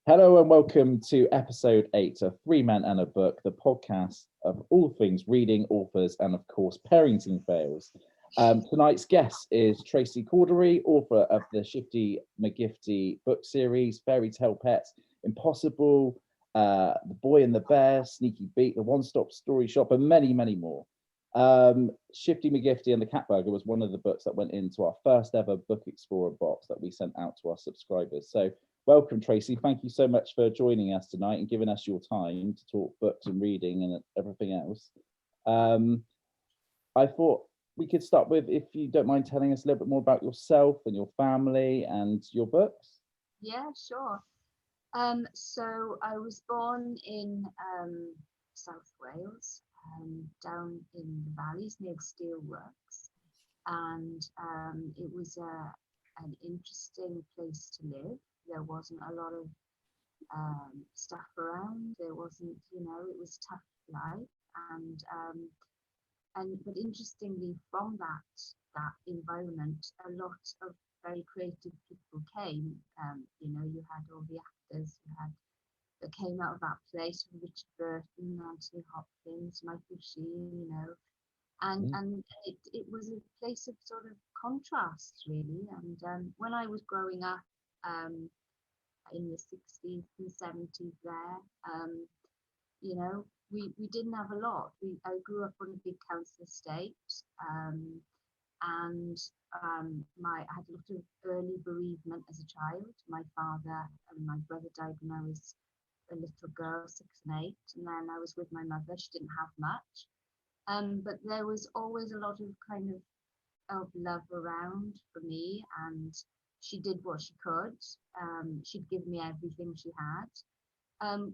Hello and welcome to episode 8 of Three Men and a Book, the podcast of all things reading, authors, and of course, parenting fails. Tonight's guest is Tracey Corderoy, author of the Shifty McGifty book series, Fairy Tale Pets, Impossible, The Boy and the Bear, Sneaky Beat, The One-Stop Story Shop, and many, many more. Shifty McGifty and the Cat Burger was one of the books that went into our first ever Book Explorer box that we sent out to our subscribers. So welcome, Tracey. Thank you so much for joining us tonight and giving us your time to talk books and reading and everything else. I thought we could start with, if you don't mind telling us a little bit more about yourself and your family and your books. Yeah, sure. So I was born in South Wales, down in the valleys near the steelworks, and it was an interesting place to live. There wasn't a lot of stuff around. There wasn't, it was tough life, but interestingly, from that environment, a lot of very creative people came. You had all the actors that came out of that place, Richard Burton, Anthony Hopkins, Michael Sheen, and it was a place of sort of contrast, really. And when I was growing up in the 60s and 70s there, we didn't have a lot. I grew up on a big council estate, and I had a lot of early bereavement as a child. My father and my brother died when I was a little girl, 6 and 8, and then I was with my mother. She didn't have much, but there was always a lot of kind of love around for me, and she did what she could. She'd give me everything she had.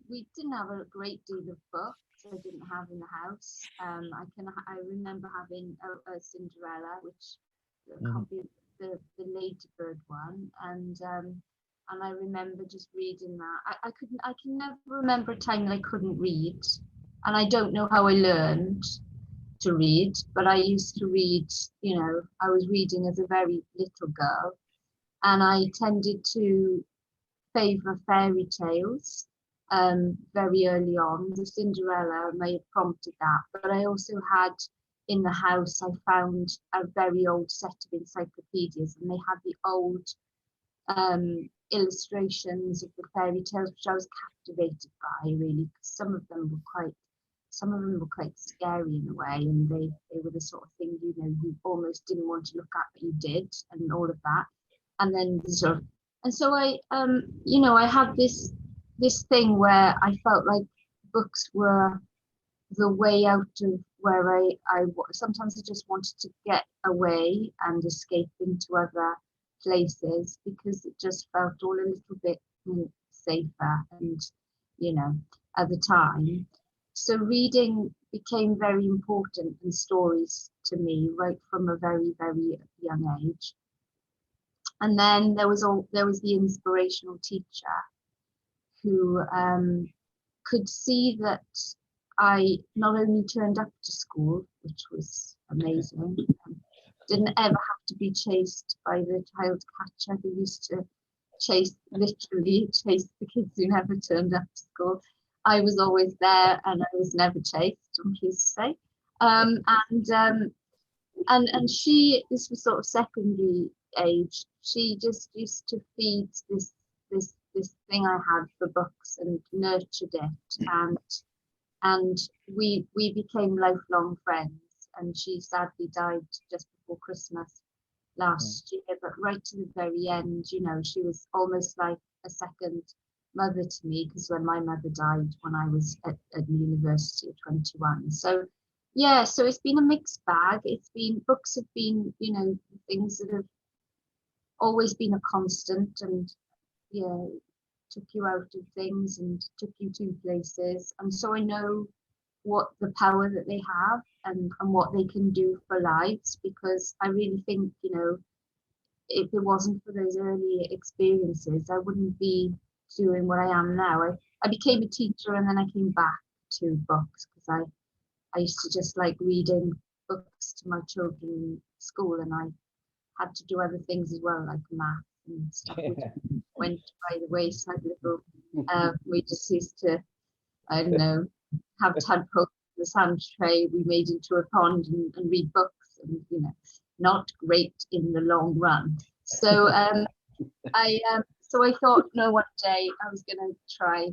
We didn't have a great deal of books. I didn't have in the house. I remember having a Cinderella, which copy the Ladybird one, and I remember just reading that. I can never remember a time that I couldn't read, and I don't know how I learned to read, but I used to read. I was reading as a very little girl, and I tended to favour fairy tales. Very early on, the Cinderella may have prompted that, but I also had in the house, I found a very old set of encyclopedias, and they had the old illustrations of the fairy tales, which I was captivated by, really, because some of them were quite scary in a way, and they were the sort of thing you almost didn't want to look at, but you did, and all of that. And then so I had this thing where I felt like books were the way out of where I sometimes I just wanted to get away and escape into other places, because it just felt all a little bit more safer, and at the time. So reading became very important in stories to me right from a very, very young age. And then there was the inspirational teacher who could see that I not only turned up to school, which was amazing, didn't ever have to be chased by the child catcher who used to literally chase the kids who never turned up to school. I was always there, and I was never chased, I'm pleased to say. And she, this was sort of secondary age, she just used to feed this thing I had for books and nurtured it, and we became lifelong friends. And she sadly died just before Christmas last year, but right to the very end, she was almost like a second mother to me, because when my mother died when I was at university at 21. So yeah, so it's been a mixed bag. Books have been, things that have always been a constant, and took you out of things and took you to places. And so I know what the power that they have, and what they can do for lives, because I really think, if it wasn't for those early experiences, I wouldn't be doing what I am now. I became a teacher, and then I came back to books, because I used to just like reading books to my children in school, and I had to do other things as well, like math and stuff. went by the wayside a little. We just used to, I don't know, have tadpoles in the sand tray we made into a pond and read books, and not great in the long run. So I thought, no, one day I was gonna try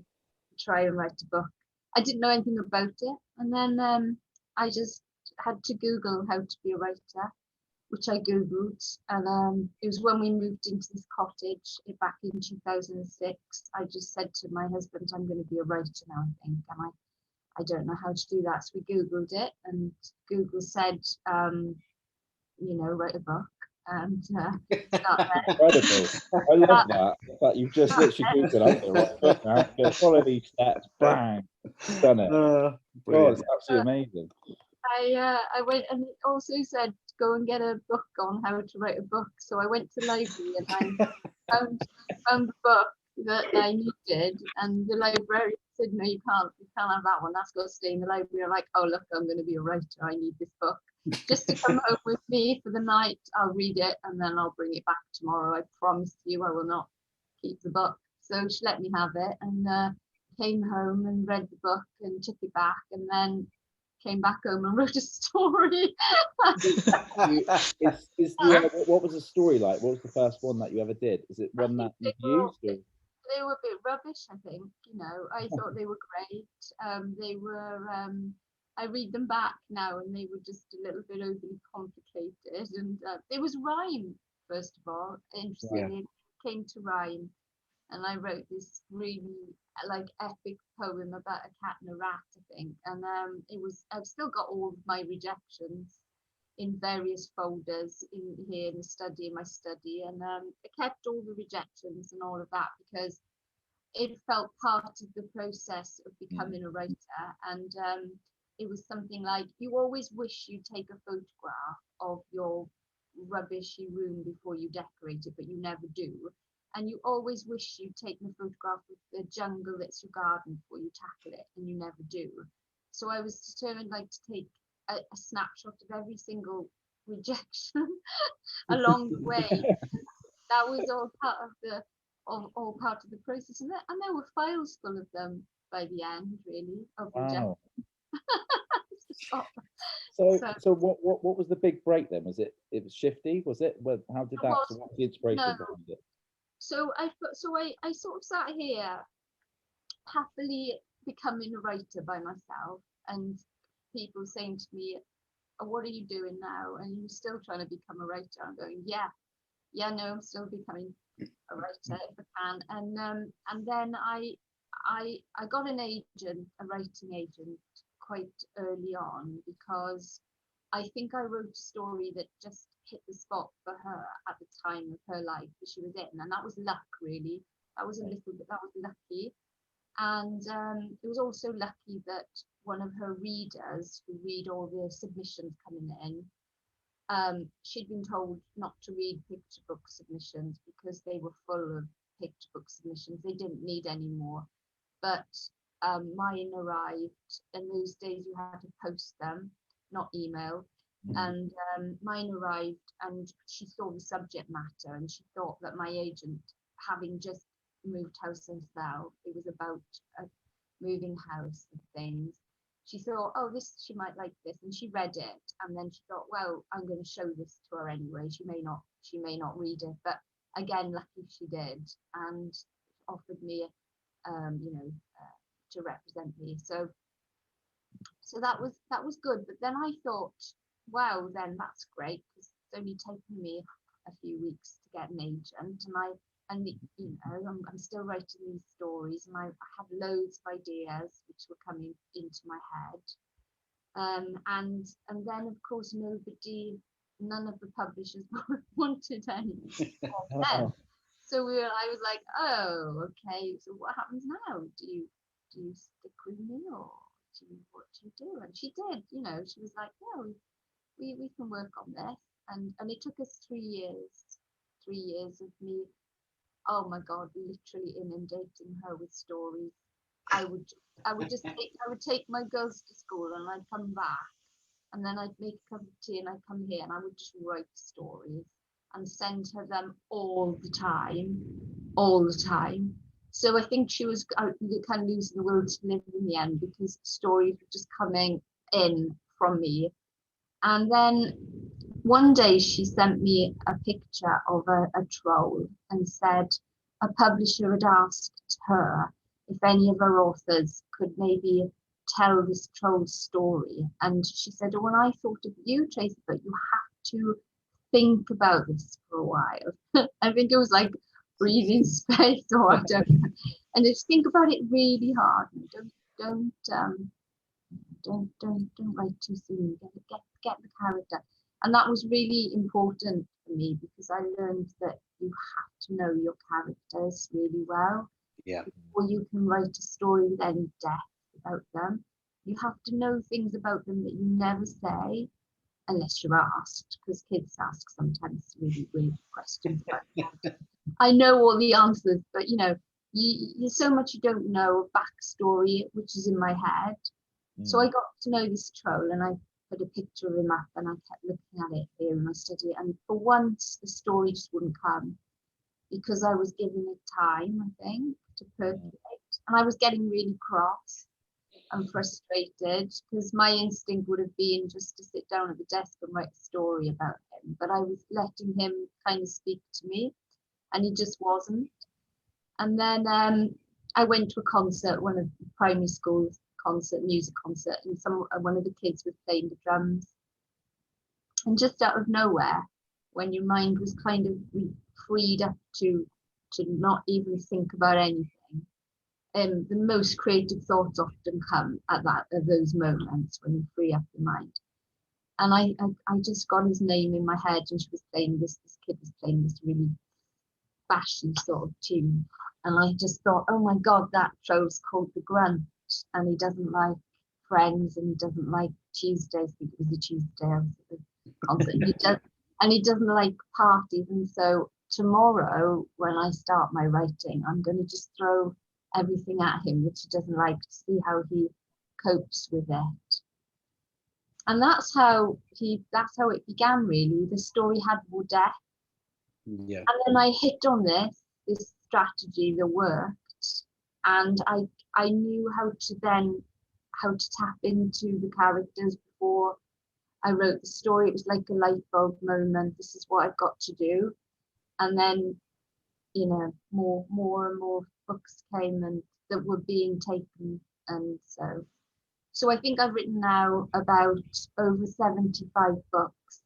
and write a book. I didn't know anything about it, and then I just had to Google how to be a writer, which I Googled, and it was when we moved into this cottage back in 2006. I just said to my husband, I'm going to be a writer now, I think, and I don't know how to do that. So we Googled it, and Google said, write a book, and start there. Incredible. I love that you've just literally Googled, I'm going to write a book now, I'm going to follow these steps, bang, done it. Oh, it's absolutely amazing. I went, and it also said go and get a book on how to write a book. So I went to the library and I found the book that I needed, and the librarian said, no, you can't have that one, that's got to stay in the library. I'm like, oh look, I'm going to be a writer, I need this book just to come home with me for the night. I'll read it and then I'll bring it back tomorrow. I promise you I will not keep the book. So she let me have it, and came home and read the book and took it back, and then came back home and wrote a story. What was the story like? What was the first one that you ever did? Is it one that you used? Or? They were a bit rubbish, I think. I thought they were great. They were. I read them back now, and they were just a little bit overly complicated. And there was rhyme, first of all. Interestingly, it came to rhyme, and I wrote this really epic poem about a cat and a rat, I think. And I've still got all of my rejections in various folders in my study, and I kept all the rejections and all of that because it felt part of the process of becoming a writer. And it was something like, you always wish you'd take a photograph of your rubbishy room before you decorate it, but you never do. And you always wish you'd taken a photograph of the jungle that's your garden before you tackle it, and you never do. So I was determined to take a snapshot of every single rejection along the way. That was all part of the process, and there were files full of them by the end, really, of rejection. So what was the big break then? Was it was Shifty? Was it? Well, how did that? So what was the inspiration behind it? So I sort of sat here happily becoming a writer by myself, and people saying to me, oh, what are you doing now? And you're still trying to become a writer? I'm going, yeah, no, I'm still becoming a writer if I can. And then I got an agent, a writing agent, quite early on, because I think I wrote a story that just hit the spot for her at the time of her life that she was in, and that was luck, really. That was lucky. And it was also lucky that one of her readers, who read all the submissions coming in, she'd been told not to read picture book submissions because they were full of picture book submissions. They didn't need any more. But mine arrived. In those days, you had to post them, not email. And mine arrived, and she saw the subject matter, and she thought that my agent, having just moved house in Slough, it was about a moving house and things. She thought, oh, she might like this, and she read it, and then she thought, well, I'm going to show this to her anyway. She may not read it, but again, lucky she did, and offered me, to represent me. So that was good. But then I thought, wow, then that's great, because it's only taken me a few weeks to get an agent, and I'm still writing these stories, and I have loads of ideas which were coming into my head, and then of course none of the publishers wanted any of them. So I was like, oh, okay, so what happens now? Do you stick with me, or what do you do? And she did, she was like, yeah, we can work on this. And it took us 3 years of me, oh my God, literally inundating her with stories. I would take my girls to school, and I'd come back, and then I'd make a cup of tea, and I'd come here, and I would just write stories and send her them all the time. all the time. So I think she was kind of losing the will to live in the end, because stories were just coming in from me. And then one day she sent me a picture of a troll and said a publisher had asked her if any of her authors could maybe tell this troll's story. And she said, oh, when I thought of you, Tracey, but you have to think about this for a while. I think it was like breathing space, or I don't know. And just think about it really hard. And don't write too soon. Get the character. And that was really important for me, because I learned that you have to know your characters really well. Yeah. Before you can write a story with any depth about them, you have to know things about them that you never say unless you're asked, because kids ask sometimes really weird questions about that. I know all the answers, but you know, there's so much you don't know of backstory, which is in my head. So I got to know this troll, and I put a picture of him up, and I kept looking at it here in my study. And for once, the story just wouldn't come, because I was giving it time, I think, to percolate. And I was getting really cross and frustrated, because my instinct would have been just to sit down at the desk and write a story about him. But I was letting him kind of speak to me, and he just wasn't. And then I went to a concert, one of the primary schools music concert, and one of the kids was playing the drums. And just out of nowhere, when your mind was kind of freed up to not even think about anything, the most creative thoughts often come at those moments when you free up your mind. And I just got his name in my head, and she was playing this kid was playing this really bashy sort of tune, and I just thought, oh my god, that show's called The Grunt, and he doesn't like Friends, and he doesn't like Tuesdays. I think it was a Tuesday I was at the concert. He doesn't like parties. And so tomorrow, when I start my writing, I'm going to just throw everything at him which he doesn't like, to see how he copes with it. And that's how it began, really. The story had more depth. Yeah. And then I hit on this strategy that worked, and I knew how to tap into the characters before I wrote the story. It was like a light bulb moment. This is what I've got to do. And then, you know, more and more books came, and that were being taken. And so I think I've written now about over 75 books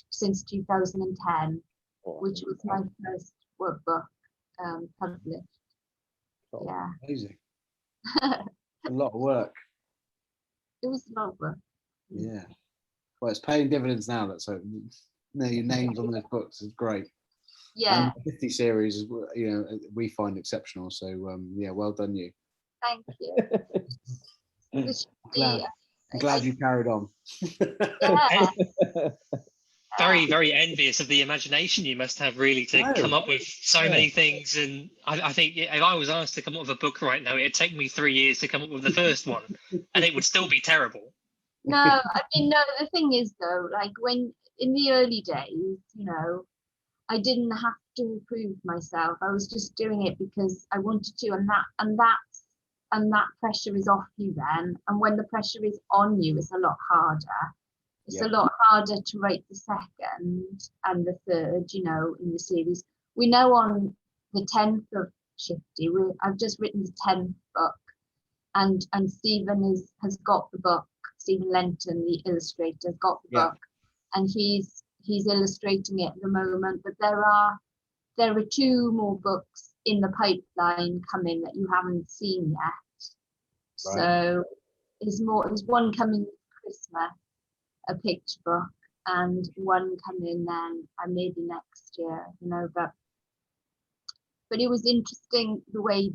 since 2010, which was my first workbook published. Yeah. Amazing. A lot of work. It was a lot of work. Yeah. Well, it's paying dividends now. That's so. Your names on those books is great. Yeah. And the 50 series, you know, we find exceptional. So yeah, well done you. Thank you. I'm glad you carried on. Yeah. Very, very envious of the imagination you must have, really, to come up with so many things. And I think if I was asked to come up with a book right now, it'd take me 3 years to come up with the first one, and it would still be terrible. No, I mean, no, the thing is, though, like when in the early days, you know, I didn't have to prove myself. I was just doing it because I wanted to, and that pressure is off you then. And when the pressure is on you, it's a lot harder. It's a lot harder to write the second and the third, you know, in the series. We know on the 10th of Shifty, I've just written the 10th book, and Stephen has got the book. Stephen Lenton, the illustrator, has got the book, and he's illustrating it at the moment. But there are 2 more books in the pipeline coming that you haven't seen yet. Right. So there's one coming Christmas, a picture book, and one coming then maybe next year, you know. But it was interesting the way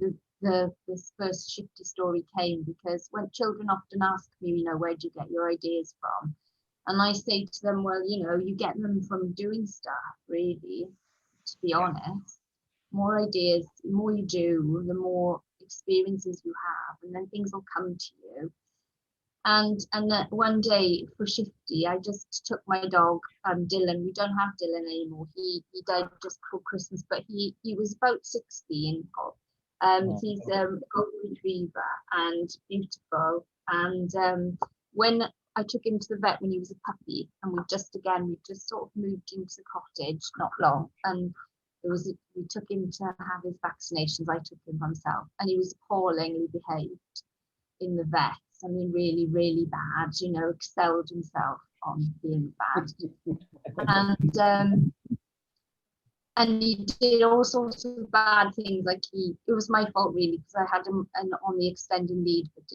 this first Shifty story came, because when children often ask me, you know, where do you get your ideas from? And I say to them, well, you know, you get them from doing stuff, really, to be honest. More ideas, the more you do, the more experiences you have, and then things will come to you. And one day for Shifty, I just took my dog, Dylan. We don't have Dylan anymore. He died just before Christmas, but he was about 16. He's a golden retriever and beautiful. And when I took him to the vet when he was a puppy, and we just sort of moved into the cottage not long, and we took him to have his vaccinations. I took him myself, and he was appallingly behaved in the vet. I mean, really, really bad, you know, excelled himself on being bad. And he did all sorts of bad things. Like it was my fault really, because I had him on the extended lead, but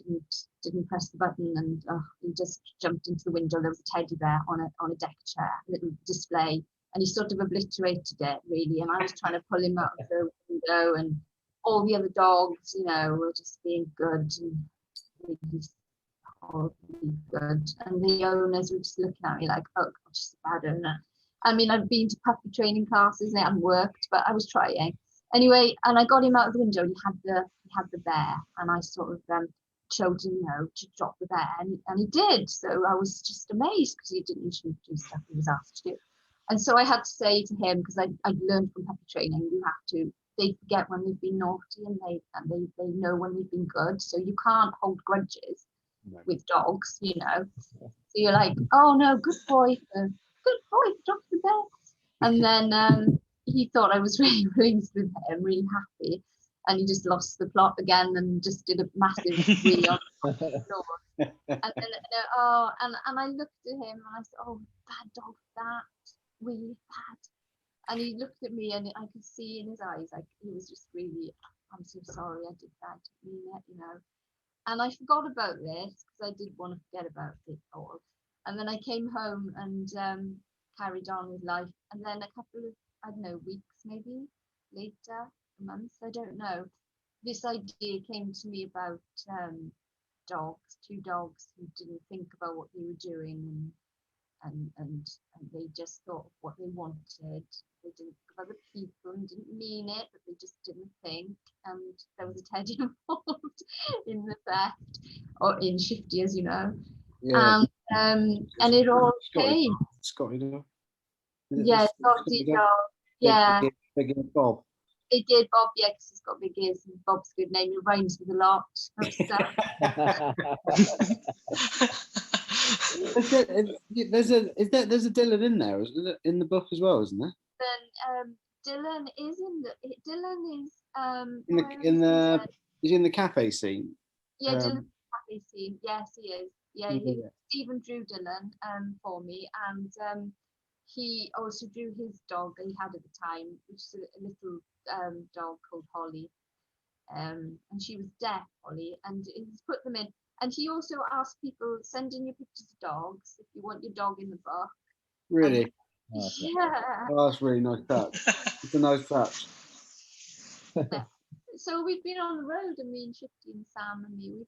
didn't press the button, and he just jumped into the window. There was a teddy bear on a deck chair, a little display, and he sort of obliterated it really. And I was trying to pull him out of the window, and all the other dogs, you know, were just being good and really horribly good. And the owners were just looking at me like, oh, God, she's a bad owner. I mean, I'd been to puppy training classes and it hadn't worked, but I was trying. Anyway, and I got him out of the window, and he had the bear, and I sort of showed him, you know, to drop the bear, and he did. So I was just amazed, because he didn't usually do stuff he was asked to do. And so I had to say to him, because I'd learned from puppy training, they forget when they've been naughty, and they know when they've been good. So you can't hold grudges with dogs, you know. So you're like, oh no, good boy, drop the bear. And then he thought I was really pleased with him, really happy, and he just lost the plot again and just did a massive whee on the floor. And then and I looked at him and I said, oh, bad dog, that really bad. And he looked at me, and I could see in his eyes, like, he was just really, I'm so sorry I did that, I didn't mean it, you know. And I forgot about this, because I did want to forget about it all. And then I came home and carried on with life. And then a couple of, I don't know, weeks maybe later, months, I don't know, this idea came to me about two dogs who didn't think about what they were doing, and they just thought of what they wanted. They didn't think of other people and didn't mean it, but they just didn't think. And there was a teddy involved in the theft, or in Shifty, as you know. Yeah. And it all came. Scotty dog. Yeah, Scotty dog. Yeah. Big ear Bob. Big ear Bob, yeah, because he's got big ears, and Bob's a good name. It rhymes with a lot of stuff. There's a Dylan in there, isn't it? In the book as well, isn't there? Then Dylan is he's in the cafe scene. Yeah, Dylan's cafe scene. Yes, he is. Yeah, Stephen drew Dylan for me, and he also drew his dog that he had at the time, which is a little dog called Holly, and she was deaf, Holly, and he's put them in. And he also asked people, send in your pictures of dogs if you want your dog in the book. Really? Yeah. Oh, that's really nice touch. It's a nice touch. Yeah. So we've been on the road, I mean, Shifty and Sam and me, we've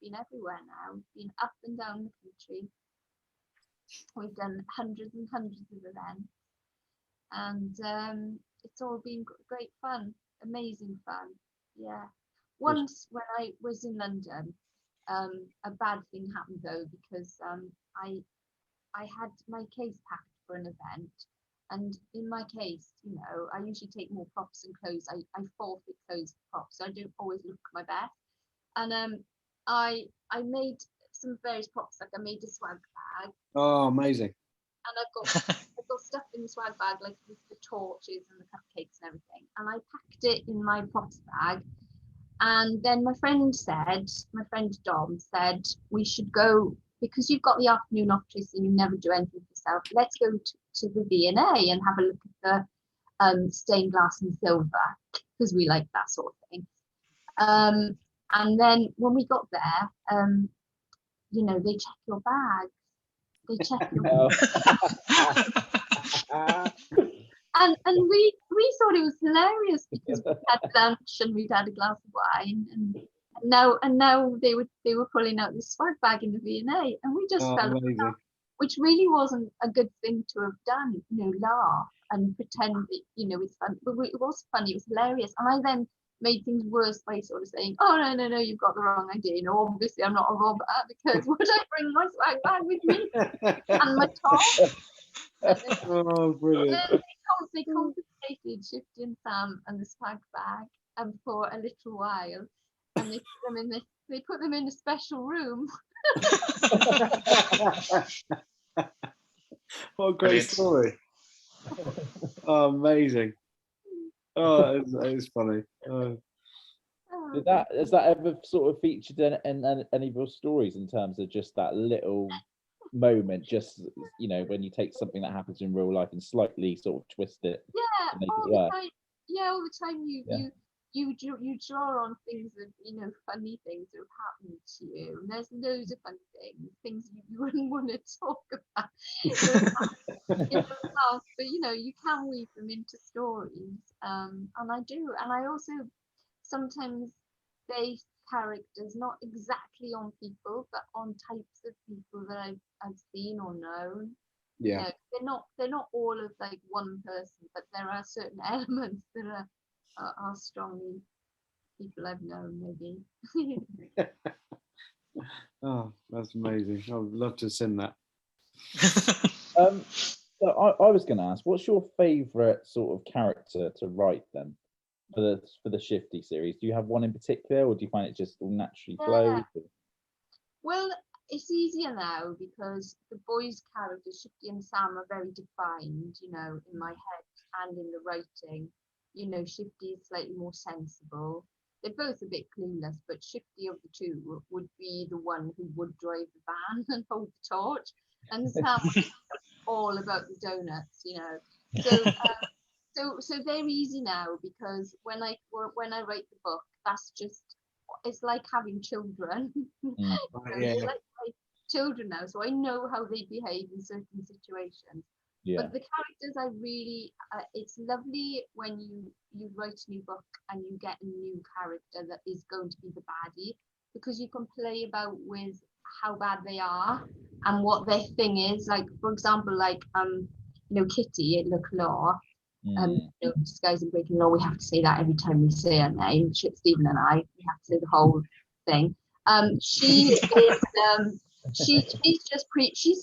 been everywhere now. We've been up and down the country. We've done hundreds and hundreds of events, and it's all been great fun, amazing fun. Yeah. Once when I was in London, a bad thing happened though, because I had my case packed for an event, and in my case, you know, I usually take more props and clothes. I forfeit clothes for props, so I don't always look my best. And I made some various props, like I made a swag bag. Oh, amazing! And I've got stuff in the swag bag, like with the torches and the cupcakes and everything. And I packed it in my props bag. And then my friend Dom said, we should go, because you've got the afternoon off, Tracey, and you never do anything for yourself. Let's go to the V&A and have a look at the stained glass and silver, because we like that sort of thing. And then when we got there, you know, they check your bag. They check your bag. And we thought it was hilarious, because we had lunch and we'd had a glass of wine, and now they were pulling out this swag bag in the V&A, and we just felt amazing. Which really wasn't a good thing to have done, you know, laugh and pretend that, you know, it's fun. But it was funny, it was hilarious. And I then made things worse by sort of saying, "Oh no, you've got the wrong idea. No, obviously I'm not a robber because would I bring my swag bag with me and my top?" Oh, brilliant. They confiscated Shifty and Sam and the swag bag for a little while, and they put them in a special room. What a great Brilliant. story. Oh, amazing. Oh, it's funny. Has that ever sort of featured in any of your stories in terms of just that little moment, just when you take something that happens in real life and slightly sort of twist it to make it work? All the time you draw on things that funny things that have happened to you, and there's loads of funny things you wouldn't want to talk about in the past, but you can weave them into stories, and I do, and I also sometimes base characters not exactly on people but on types of people that I've seen or known. Yeah. They're not all of like one person, but there are certain elements that are strongly people I've known, maybe. Oh, that's amazing. I would love to have seen that. So I was going to ask, what's your favourite sort of character to write then for the Shifty series? Do you have one in particular, or do you find it just all naturally flows? Well, it's easier now because the boys' characters, Shifty and Sam, are very defined, in my head and in the writing. Shifty is slightly more sensible. They're both a bit clueless, but Shifty of the two would be the one who would drive the van and hold the torch, and Sam would be all about the donuts, So they're easy now because when I write the book, it's like having children. Yeah. It's like children now, so I know how they behave in certain situations. Yeah. But the characters I really, it's lovely when you write a new book and you get a new character that is going to be the baddie, because you can play about with how bad they are and what their thing is. Like, for example, Kitty at Leclerc, disguising breaking law. We have to say that every time we say her name. Stephen and I, we have to say the whole thing. She is. She's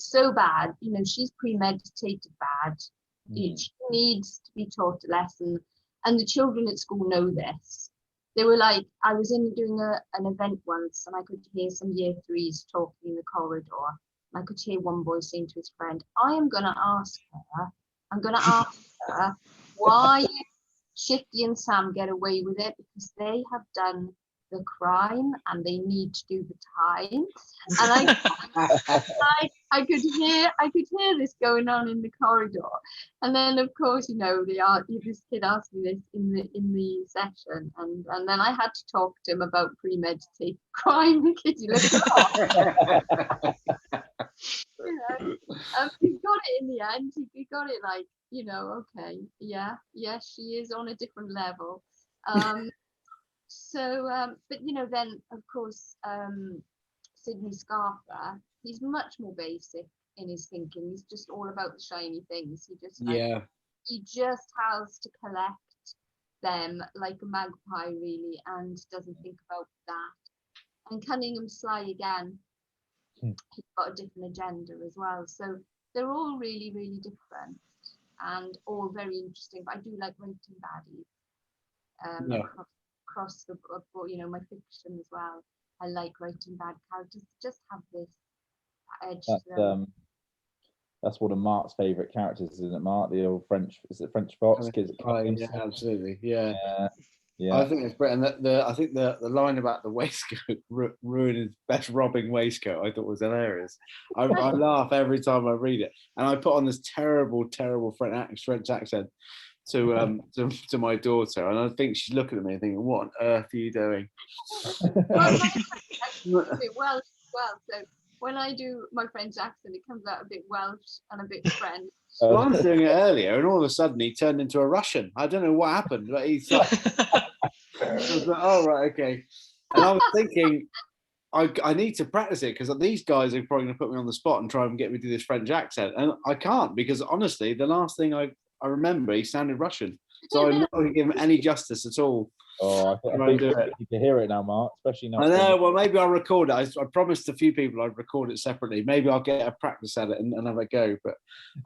so bad. She's premeditated bad. She needs to be taught a lesson, and the children at school know this. They were like, I was doing an event once, and I could hear some year threes talking in the corridor. And I could hear one boy saying to his friend, I'm going to ask her why Shifty and Sam get away with it, because they have done the crime and they need to do the time. And I could hear this going on in the corridor. And then of course, this kid asked me this in the session, and then I had to talk to him about premeditated crime with Kitty Leclerc. He got it in the end. He got it like, okay, yeah, she is on a different level. But then of course, Sydney Scarfer, he's much more basic in his thinking. He's just all about the shiny things. He just has to collect them like a magpie, really, and doesn't think about that. And Cunningham Sly again, he's got a different agenda as well. So they're all really, really different and all very interesting. But I do like writing baddies across the book, my fiction as well. I like writing bad characters. Just have this edge to them. That's one of Mark's favourite characters, isn't it, Mark? The old French fox? Yeah, absolutely. Yeah. Yeah. I think it's great. And I think the line about the waistcoat ruining his best robbing waistcoat, I thought was hilarious. I laugh every time I read it, and I put on this terrible French accent to my daughter, and I think she's looking at me and thinking, "What on earth are you doing?" Well, so when I do my French accent, it comes out a bit Welsh and a bit French. Well, I was doing it earlier, and all of a sudden he turned into a Russian. I don't know what happened, but he's like, I was like, "Oh, right, okay." And I was thinking, I need to practice it, because these guys are probably going to put me on the spot and try and get me to do this French accent, and I can't, because honestly, the last thing I remember, he sounded Russian. So I'm not going to give him any justice at all. Oh, I Try and think do we it. need to hear it now, Mark, especially now. I know. Well, maybe I'll record it. I promised a few people I'd record it separately. Maybe I'll get a practice at it and have a go. But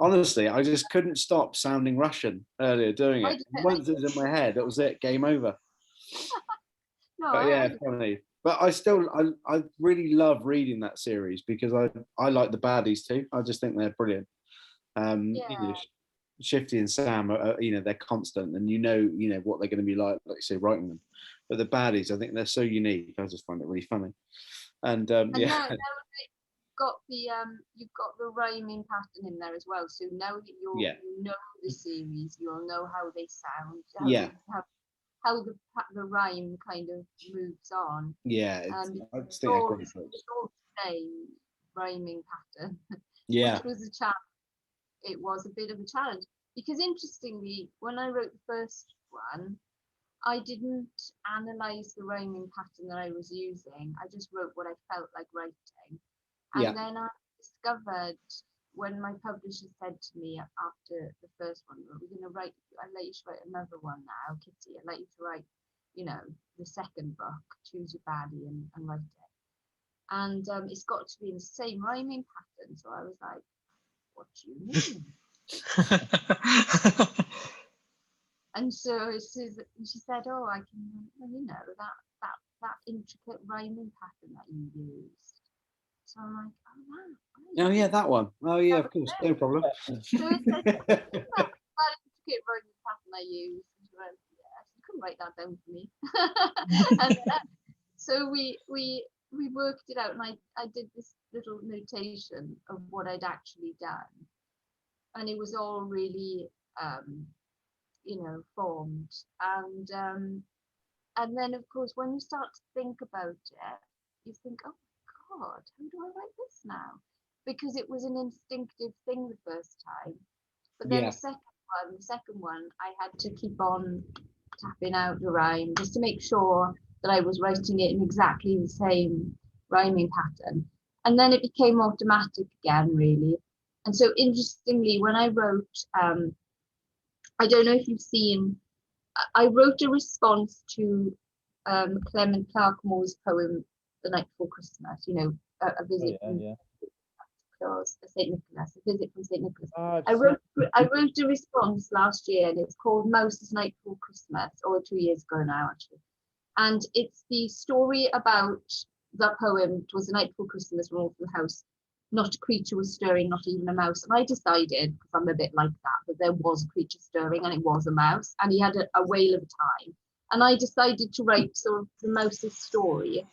honestly, I just couldn't stop sounding Russian earlier doing it. Once it was in my head, that was it. Game over. No, But yeah, funny. But I really love reading that series because I like the baddies too. I just think they're brilliant. You know, Shifty and Sam are, you know, they're constant, and you know what they're going to be like you say, writing them. But the baddies, I think they're so unique. I just find it really funny. And yeah. Now got the you've got the rhyming pattern in there as well. So now that you know the series, you'll know how they sound. How the rhyme kind of moves on. Yeah, it's all the same rhyming pattern. Yeah. Which was a challenge. It was a bit of a challenge because interestingly, when I wrote the first one, I didn't analyze the rhyming pattern that I was using. I just wrote what I felt like writing. And then I discovered when my publisher said to me after the first one, we're going to write, I'd like you to write another one now, Kitty. I'd like you to write, you know, the second book, Choose Your Baddie, and write it. And it's got to be in the same rhyming pattern. So I was like, what do you mean? And so she said, oh, I can, well, you know, that intricate rhyming pattern that you used. So I'm like, oh wow. Oh yeah, that one. Oh yeah, of course, no problem. So it said, that intricate rhyming pattern I used. And she went, yes, you couldn't write that down for me. And so we worked it out, and I did this little notation of what I'd actually done, and it was all really you know, formed. And then of course when you start to think about it, you think, oh my god, how do I write this now? Because it was an instinctive thing the first time, but then the second one I had to keep on tapping out the rhyme just to make sure that I was writing it in exactly the same rhyming pattern, and then it became automatic again, really. And so interestingly, when I wrote I don't know if you've seen, I wrote a response to Clement Clarkemore's poem, The Night Before Christmas, you know, a visit from St. Nicholas, a visit from St. Nicholas. I wrote a response last year, and it's called Mouse's Night Before Christmas, or 2 years ago now, actually. And it's the story about the poem, it was the night before Christmas, we're all from the house. Not a creature was stirring, not even a mouse. And I decided, because I'm a bit like that there was a creature stirring, and it was a mouse, and he had a whale of a time. And I decided to write sort of the mouse's story,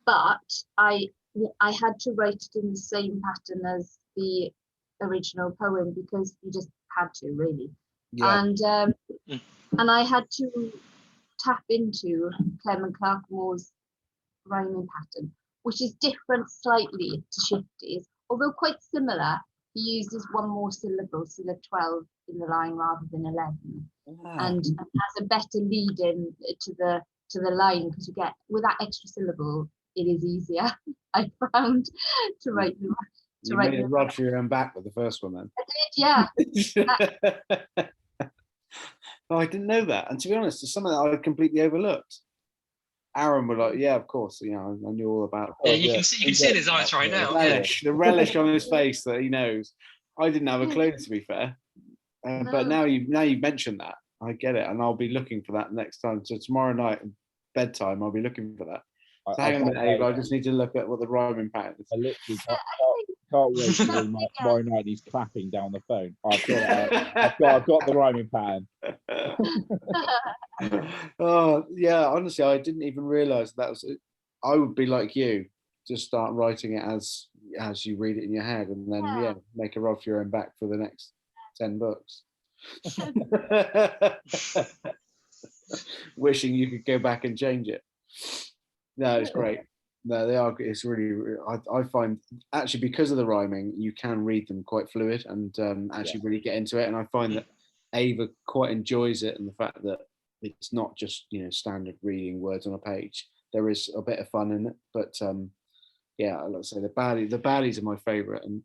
but I had to write it in the same pattern as the original poem because you just had to, really. Yeah. And I had to tap into Clement Clarkemore's rhyming pattern, which is different slightly to Shifty's, although quite similar. He uses one more syllable, so the 12 in the line rather than 11, and has a better lead in to the line, because you get, with that extra syllable, it is easier, I found, to write the. You made a rod for your own back with the first one, then. I did, yeah. Oh, I didn't know that, and to be honest, it's something that I completely overlooked. Aaron was like, yeah, of course, you know, I knew all about it. Yeah, you can see in his eyes right now. The relish on his face that he knows. I didn't have a clue, to be fair. But now you've mentioned that, I get it, and I'll be looking for that next time. So tomorrow night, bedtime, I'll be looking for that. So hang on a minute, Abe, I just need to look at what the rhyming pattern is. I literally can't wait till tomorrow night he's clapping down the phone. I've got the rhyming pattern. Oh yeah, honestly, I didn't even realize that was it. I would be like you, just start writing it as you read it in your head, and then make a rod for your own back for the next 10 books. Wishing you could go back and change it. No, it's great. No, they are. It's really. I find actually, because of the rhyming, you can read them quite fluid and actually really get into it. And I find that Ava quite enjoys it, and the fact that it's not just, you know, standard reading words on a page. There is a bit of fun in it, but yeah, let's say the baddies are my favourite, and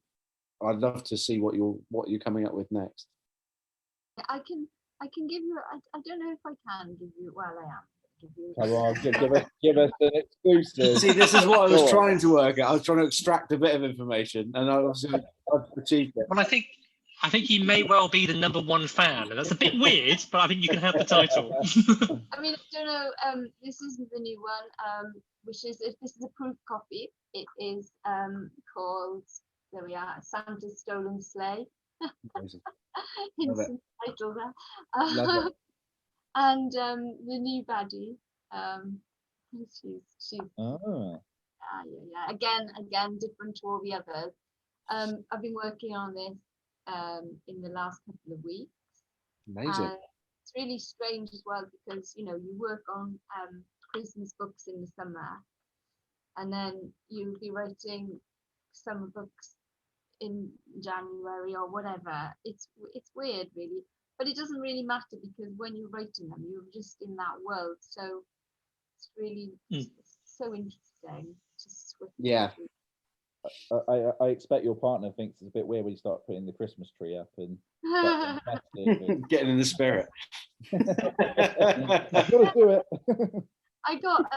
I'd love to see what you're coming up with next. I I can give you. I don't know if I can give you. Well, I am. Give you. Come on, give us an exclusive. See, this is what I was Go on. trying to work out. I was trying to extract a bit of information, and I've achieved it. Well, I think you may well be the #1 fan, and that's a bit weird, but I think you can have the title. I mean, I don't know. This isn't the new one. Which is this is a proof copy. It is called. There we are. Santa's Stolen Sleigh. Instant title there. Love it. And the new baddie. She's Oh. yeah. Again, different to all the others. I've been working on this in the last couple of weeks. Amazing. And it's really strange as well because you work on Christmas books in the summer, and then you'll be writing summer books in January or whatever. It's weird, really, but it doesn't really matter because when you're writing them, you're just in that world. So it's really it's so interesting to switch. Yeah. I expect your partner thinks it's a bit weird when you start putting the Christmas tree up and Getting in the spirit. I've got to do it. I got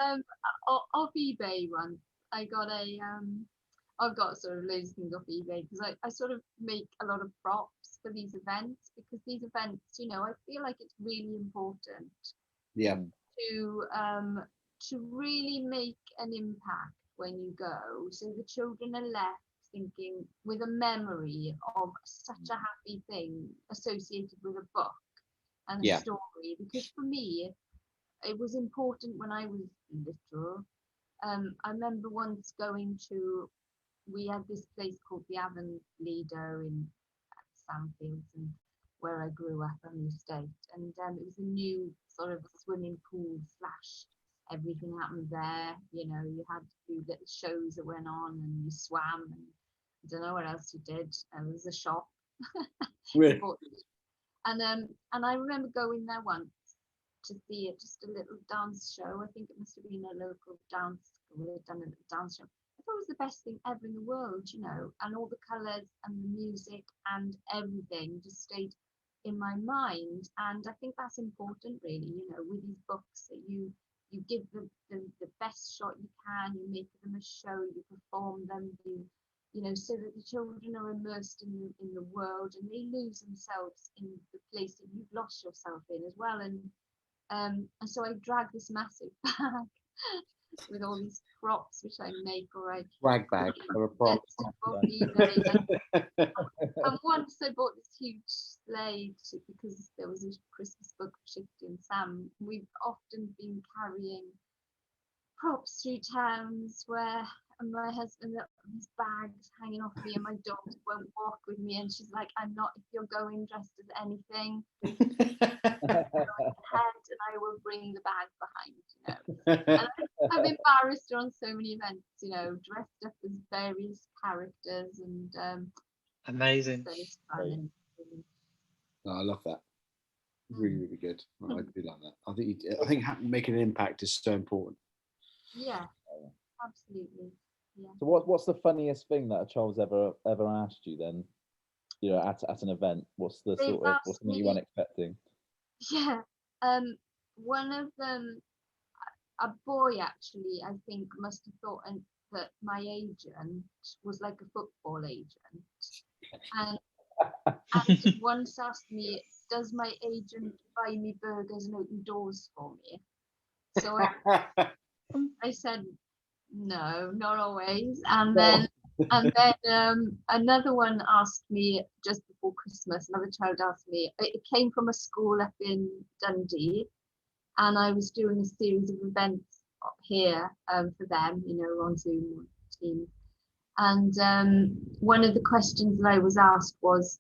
off eBay once. I've got sort of loads of things off eBay because I sort of make a lot of props for these events because these events, I feel like it's really important Yeah. to really make an impact when you go, so the children are left thinking with a memory of such a happy thing associated with a book and a story. Because for me, it was important when I was little. I remember once we had this place called the Avon Leader in Sandfields, and where I grew up on the estate, and it was a new sort of swimming pool / everything happened there. You had a few little shows that went on, and you swam, and I don't know what else you did. There was a shop. Really? And I remember going there once to see it, just a little dance show. I think it must have been a local dance school. They'd done a little dance show. I thought it was the best thing ever in the world, and all the colours and the music and everything just stayed in my mind. And I think that's important, really, with these books, that you give the best shot you can, you make them a show, you perform them, so that the children are immersed in the world and they lose themselves in the place that you've lost yourself in as well. And so I drag this massive bag with all these props which I make, or I Swag bag or a prop. And once I bought this huge sleigh because there was a Christmas book shift in Sam. We've often been carrying props through towns where my husband, his bags hanging off me, and my dog won't walk with me, and she's like, "I'm not, if you're going dressed as anything, and I will bring the bag behind." And I've embarrassed her on so many events, dressed up as various characters, and Amazing. so it's fun. Oh, I love that. Really, really good. I do like that. I think making an impact is so important. Yeah, absolutely. Yeah. So what's the funniest thing that a child's ever asked you then? At an event, what's the They've sort of asked something you me- weren't expecting? Yeah. One of them, a boy actually, I think, must have thought that my agent was like a football agent, and once asked me, "Does my agent buy me burgers and open doors for me?" So I said, "No, not always." And then another one asked me just before Christmas. Another child asked me. It came from a school up in Dundee, and I was doing a series of events here for them, on Zoom Teams. And one of the questions that I was asked was,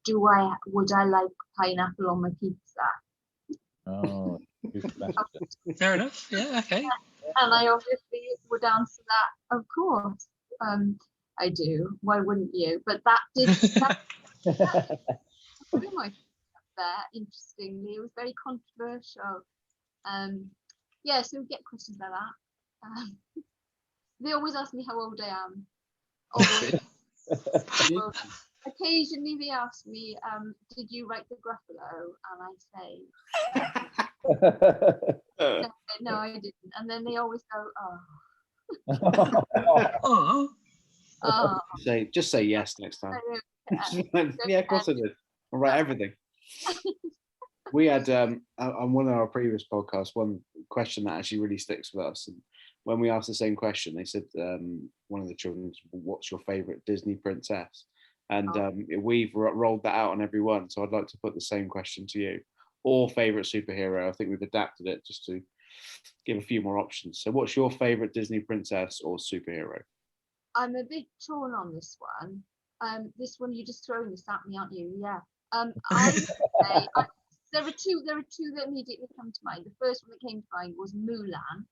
would I like pineapple on my pizza? Oh, good question. Fair enough. Yeah. Okay. And I obviously would answer that, of course. I do. Why wouldn't you? But that did put my there. Interestingly, it was very controversial. Yeah. So we get questions like that. They always ask me how old I am. occasionally they ask me, did you write the Gruffalo? And I say, no, I didn't. And then they always go, Oh, oh. Just say yes next time. I Yeah, of course I did. I'll write everything. We had on one of our previous podcasts one question that actually really sticks with us. And when we asked the same question, they said one of the children, "What's your favourite Disney princess?" And we've rolled that out on every one. So I'd like to put the same question to you. Or favourite superhero. I think we've adapted it just to give a few more options. So what's your favourite Disney princess or superhero? I'm a bit torn on this one. This one you're just throwing this at me, aren't you? Yeah. I would say there are two that immediately come to mind. The first one that came to mind was Mulan.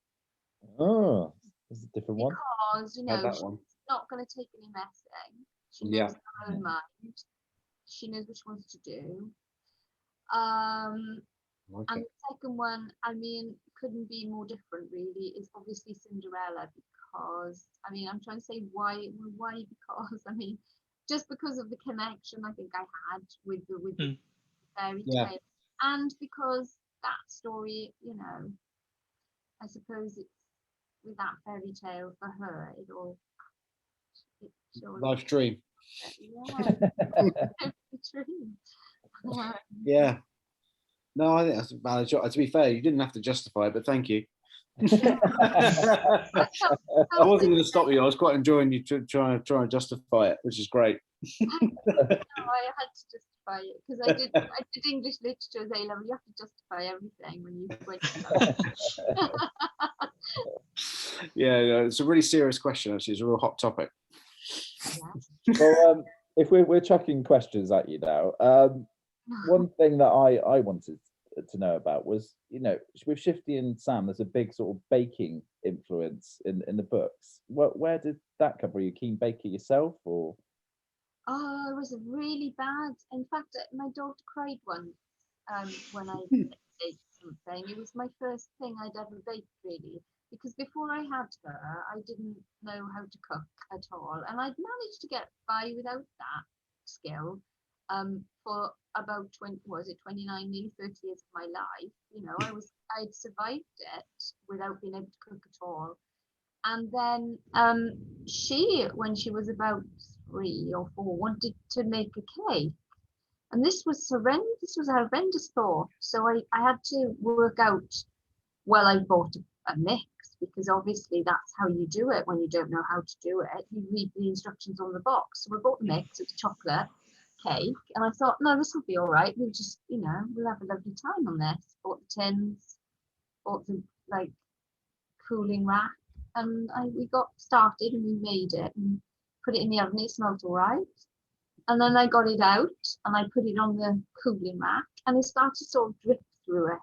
Oh, it's a different one. Because, you know, she's not going to take any messing. She knows her own mind. She knows which ones to do. And the second one, I mean, couldn't be more different really, is obviously Cinderella, because, I mean, I'm trying to say why, because, I mean, just because of the connection I think I had with the fairy tale, and because that story, you know, I suppose it's with that fairy tale for her, it Life's dream. Dream. Yeah. No, I think that's a valid shot. To be fair, you didn't have to justify it, but thank you. I wasn't going to stop you. I was quite enjoying you try and justify it, which is great. No, I had to justify it because I did English literature as A-level. You have to justify everything when you went to Yeah, it's a really serious question. Actually, it's a real hot topic. Well, if we're chucking questions at you now, one thing that I wanted to know about was, you know, with Shifty and Sam, there's a big sort of baking influence in the books. Where did that come from? Were you a keen baker yourself, or? Oh, it was really bad. In fact, my daughter cried once when I baked something. It was my first thing I'd ever baked, really, because before I had her, I didn't know how to cook at all, and I'd managed to get by without that skill for about 29, nearly 30 years of my life. You know, I'd survived it without being able to cook at all. And then when she was about 3 or 4, wanted to make a cake. And this was horrendous. This was a horrendous thought. So I had to work out, well, I bought a mix, because obviously that's how you do it when you don't know how to do it. You read the instructions on the box. So I bought the mix of the chocolate cake, and I thought, no, this will be all right. We'll just, you know, we'll have a lovely time on this. Bought the tins, bought the cooling rack, and we got started and we made it and put it in the oven. It smelled all right. And then I got it out and I put it on the cooling rack, and it started to sort of drip through it.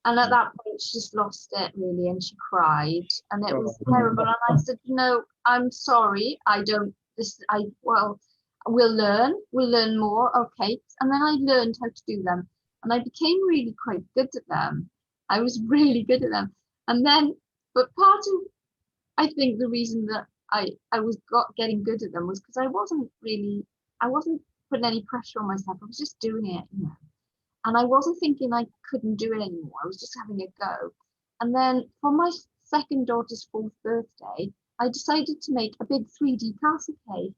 And at that point, she just lost it really, and she cried, and it was terrible. And I said, no, I'm sorry, we'll learn more, okay. And then I learned how to do them, and I became really quite good at them. I was really good at them. And then, but part of, I think the reason that I was getting good at them was because I wasn't putting any pressure on myself. I was just doing it, you know. And I wasn't thinking I couldn't do it anymore. I was just having a go. And then for my second daughter's 4th birthday, I decided to make a big 3D castle cake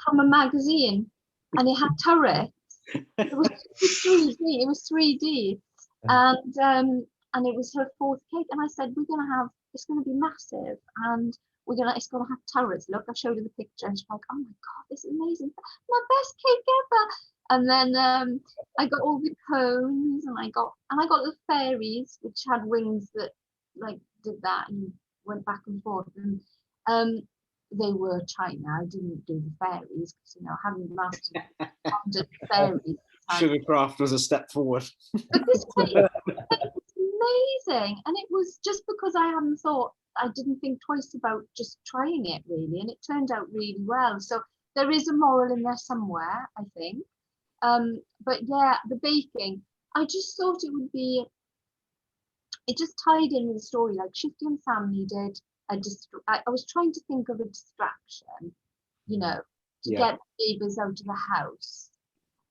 from a magazine, and it had turrets. It was 3D. It was 3D, and it was her 4th cake. And I said, it's going to be massive, and it's going to have turrets. Look, I showed her the picture, and she's like, oh my god, this is amazing, my best cake ever. And then I got all the cones, and I got the fairies, which had wings that did that and went back and forth. And they were China. I didn't do the fairies because, you know, I hadn't mastered the fairies. Sugarcraft was a step forward. But this cake was amazing, and it was just because I didn't think twice about just trying it really, and it turned out really well. So there is a moral in there somewhere, I think. But yeah, the baking, I just thought it just tied in with the story. Like Shifty and Sam needed I was trying to think of a distraction, you know, to Yeah. get the neighbours out of the house.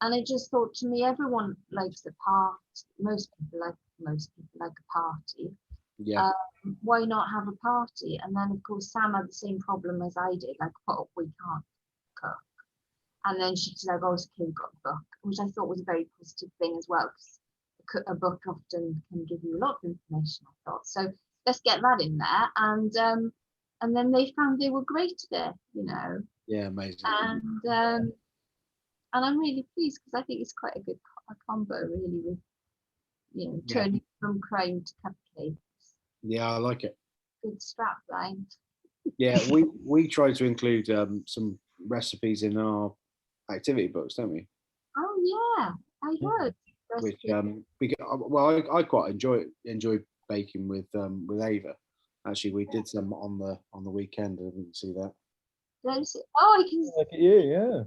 And I just thought, to me, everyone likes a party. Most people like a party. Yeah. Why not have a party? And then, of course, Sam had the same problem as I did. Like, oh, we can't cook. And then she said, oh, okay, we've got a book, which I thought was a very positive thing as well, because a book often can give you a lot of information, I thought. So let's get that in there. And then they found they were great at it, you know. Yeah, amazing. And I'm really pleased, because I think it's quite a good combo, really, with, you know, turning from crime to cupcakes. Yeah, I like it. Good strap line. Yeah, we try to include some recipes in our activity books, don't we? Oh yeah, I heard. Which Recipe. I quite enjoy baking with Ava. Actually, we did some on the weekend. I didn't see that. Oh, I can Look at you, yeah.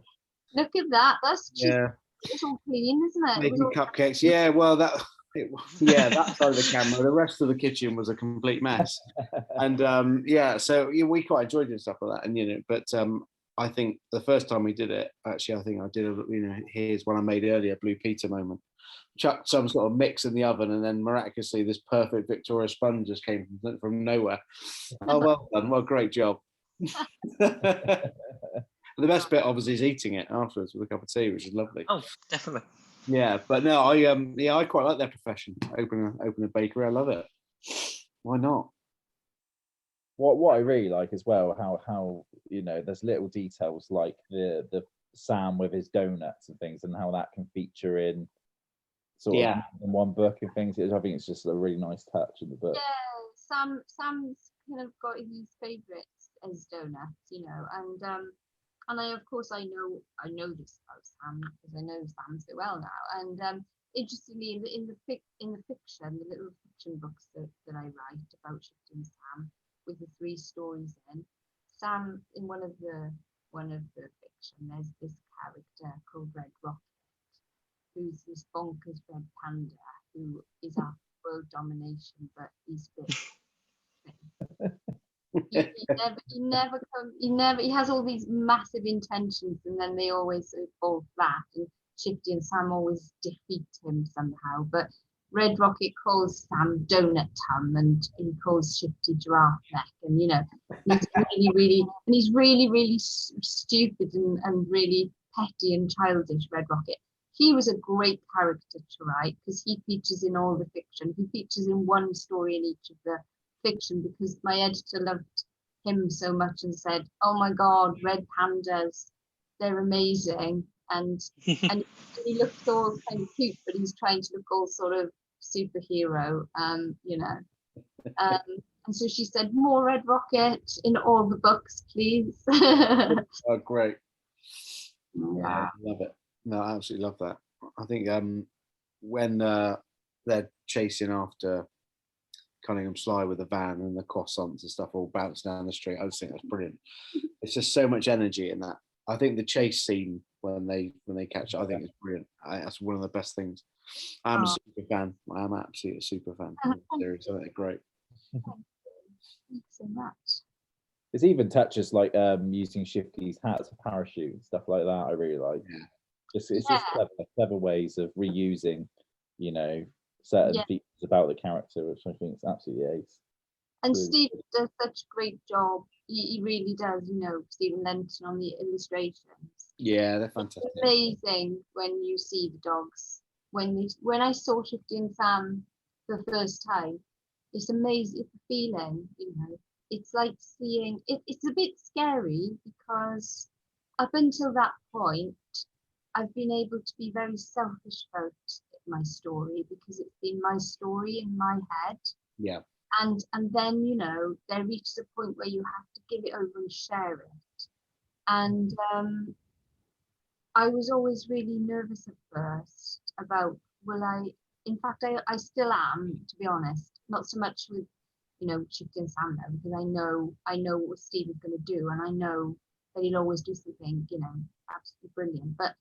look at that. That's cheap. Yeah, It's all clean, isn't it? It was making all cupcakes. Yeah, well, that side of the camera. The rest of the kitchen was a complete mess. And so we quite enjoyed doing stuff like that. And but I think the first time we did it, actually, I think I did here's one I made earlier, Blue Peter moment. Chucked some sort of mix in the oven, and then miraculously this perfect Victoria sponge just came from nowhere. Oh, well done! What a great job. The best bit, obviously, is eating it afterwards with a cup of tea, which is lovely. Oh, definitely. Yeah, but no, I quite like their profession. Open a bakery, I love it. Why not? What I really like as well, how there's little details like the Sam with his donuts and things, and how that can feature in sort of in one book and things. I think it's just a really nice touch in the book. Yeah, Sam's kind of got his favourites as donuts, and I, of course, I know this about Sam, because I know Sam so well now. And interestingly, in the fiction, the little fiction books that I write about Shifty and Sam, with the 3 stories in, Sam, in one of the fiction, there's this character called Red Rocket, who's this bonkers red panda who is after world domination, but he's fit. He has all these massive intentions, and then they always sort of fall flat, and Shifty and Sam always defeat him somehow. But Red Rocket calls Sam Donut Tum, and he calls Shifty Giraffe Neck, and he's really stupid and really petty and childish, Red Rocket. He was a great character to write, because he features in all the fiction. He features in one story in each of the fiction, because my editor loved him so much and said, oh my god, red pandas, they're amazing. And he looks all kind of cute, but he's trying to look all sort of superhero, and so she said, more Red Rocket in all the books, please. Oh, great. Yeah. Love it. No, I absolutely love that. I think when they're chasing after Cunningham Sly with the van and the croissants and stuff all bouncing down the street, I just think that's brilliant. It's just so much energy in that. I think the chase scene when they catch it, I think is brilliant. That's one of the best things. I'm a super fan. I'm absolutely a super fan of the series. I think they're great. Thanks so much. There's even touches like using Shifty's hats for parachute and stuff like that. I really like. Yeah. It's just clever ways of reusing, certain features about the character, which I think is absolutely ace. And Really Steve does such a great job. He really does, Stephen Lenton on the illustrations. Yeah, they're fantastic. It's amazing when you see the dogs. When I saw Shifty and Sam the first time, it's amazing. It's a feeling, It's like seeing it's a bit scary, because up until that point, I've been able to be very selfish about my story, because it's been my story in my head. Yeah. And then there reaches a point where you have to give it over and share it. And I was always really nervous at first about, in fact I still am, to be honest, not so much with Shifty and Sam now, because I know what Steve is going to do, and I know that he'll always do something absolutely brilliant. But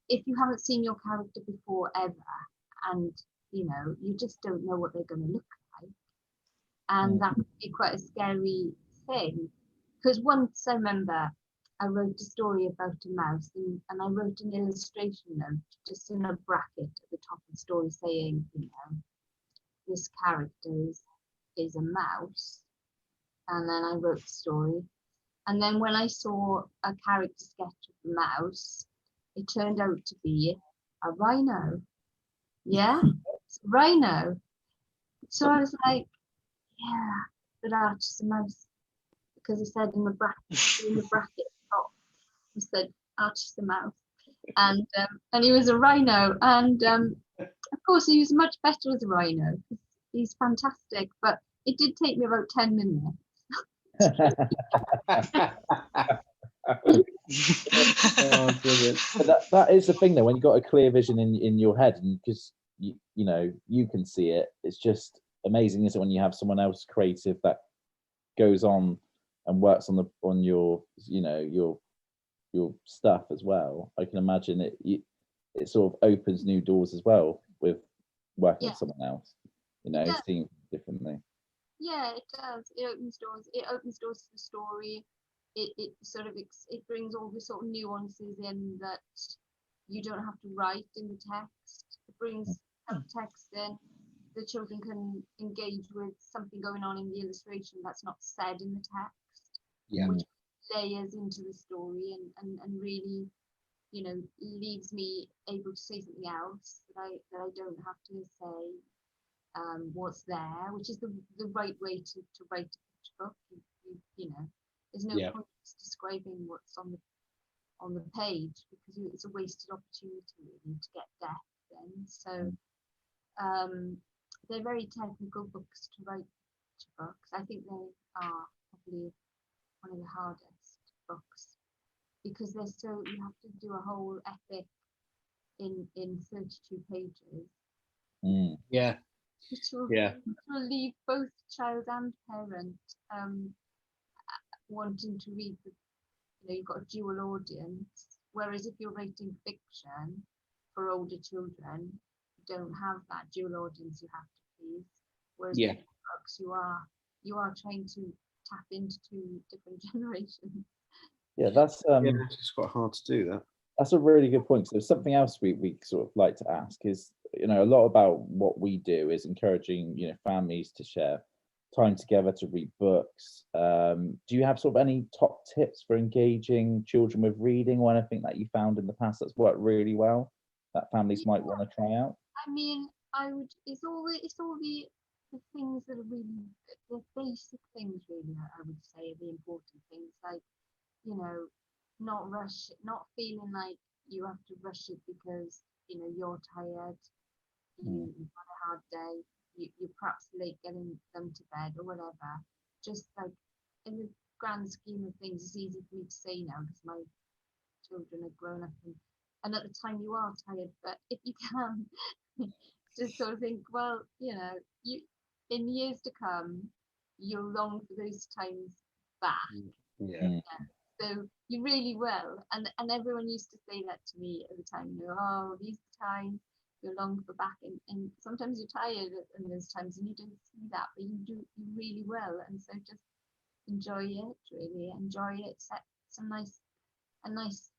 if you haven't seen your character before ever, and you just don't know what they're going to look like, and that would be quite a scary thing. Because once I remember I wrote a story about a mouse, and I wrote an illustration note just in a bracket at the top of the story saying, you know, this character is a mouse. And then I wrote the story. And then when I saw a character sketch of the mouse, it turned out to be a rhino. Yeah, it's a rhino. So I was like, yeah, but Archie's a mouse. Because I said in the bracket top, I said Archie's a mouse. And he was a rhino. And of course, he was much better as a rhino. He's fantastic. But it did take me about 10 minutes. Oh, brilliant. But that is the thing though, when you've got a clear vision in your head, and because you know you can see it, it's just amazing, isn't it, when you have someone else creative that goes on and works on your you know your stuff as well. I can imagine it sort of opens new doors as well with working with someone else, you know, seeing differently. Yeah, it does. It opens doors. It opens doors to the story. It sort of it brings all the sort of nuances in that you don't have to write in the text. It brings text in. The children can engage with something going on in the illustration that's not said in the text. Yeah. Which layers into the story and really, you know, leaves me able to say something else that I don't have to say. What's there, which is the right way to write a picture book. You know, there's no point describing what's on the page because it's a wasted opportunity really to get depth in. So they're very technical books to write picture books. I think they are probably one of the hardest books because they're so, you have to do a whole epic in 32 pages. Yeah. Which will leave both child and parent wanting to read the, you know, you've got a dual audience. Whereas if you're writing fiction for older children, you don't have that dual audience you have to please. Whereas with books, you are trying to tap into two different generations. Yeah, that's it's quite hard to do that. That's a really good point. So something else we sort of like to ask is, you know, a lot about what we do is encouraging, you know, families to share time together to read books. Do you have sort of any top tips for engaging children with reading, or anything that you found in the past that's worked really well that families might want to try out? I mean, it's all the things that are really the basic things really. I would say are the important things, like, you know, not feeling like you have to rush it because, you know, you're tired, you've had a hard day, you're perhaps late getting them to bed or whatever. Just like in the grand scheme of things, it's easy for me to say now because my children are grown up and at the time you are tired, but if you can just sort of think, well, you know, you in years to come you'll long for those times back. So you really will, and everyone used to say that to me at the time. You know, oh, these times you're long for back, and sometimes you're tired in those times, and you don't see that, but you really will. And so just enjoy it, really enjoy it. Set a nice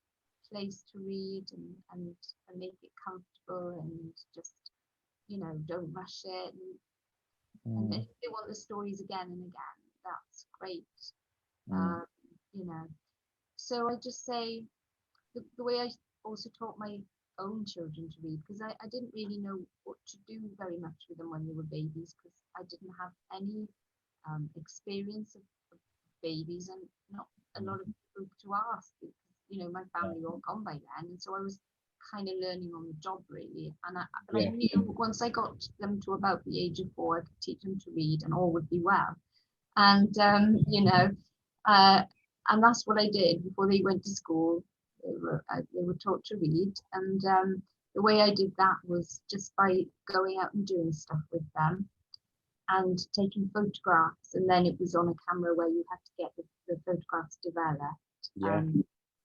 place to read, and make it comfortable, and just, you know, don't rush it. And if they want the stories again and again, that's great. You know. So I just say the way I also taught my own children to read, because I didn't really know what to do very much with them when they were babies, because I didn't have any experience of babies and not a lot of people to ask, because, you know, my family were all gone by then, and so I was kind of learning on the job really. And I knew once I got them to about the age of 4, I could teach them to read and all would be well. And you know, and that's what I did before they went to school. They were taught to read, and the way I did that was just by going out and doing stuff with them and taking photographs, and then it was on a camera where you had to get the photographs developed.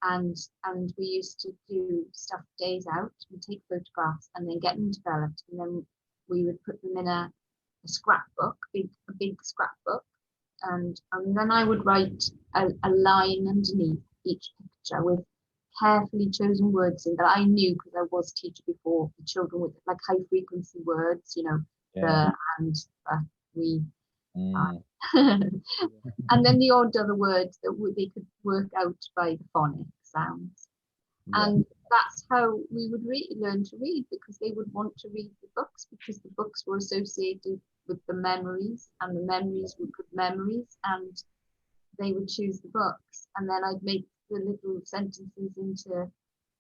And we used to do stuff days out and take photographs and then get them developed, and then we would put them in a scrapbook, a big scrapbook. And then I would write a line underneath each picture with carefully chosen words in that I knew because I was a teacher before, the children with like high frequency words, you know, Yeah. the and we. Mm. And then the odd other words that they could work out by the phonic sounds. Yeah. And that's how we would learn to read, because they would want to read the books because the books were associated with the memories, and the memories were good memories, and they would choose the books. And then I'd make the little sentences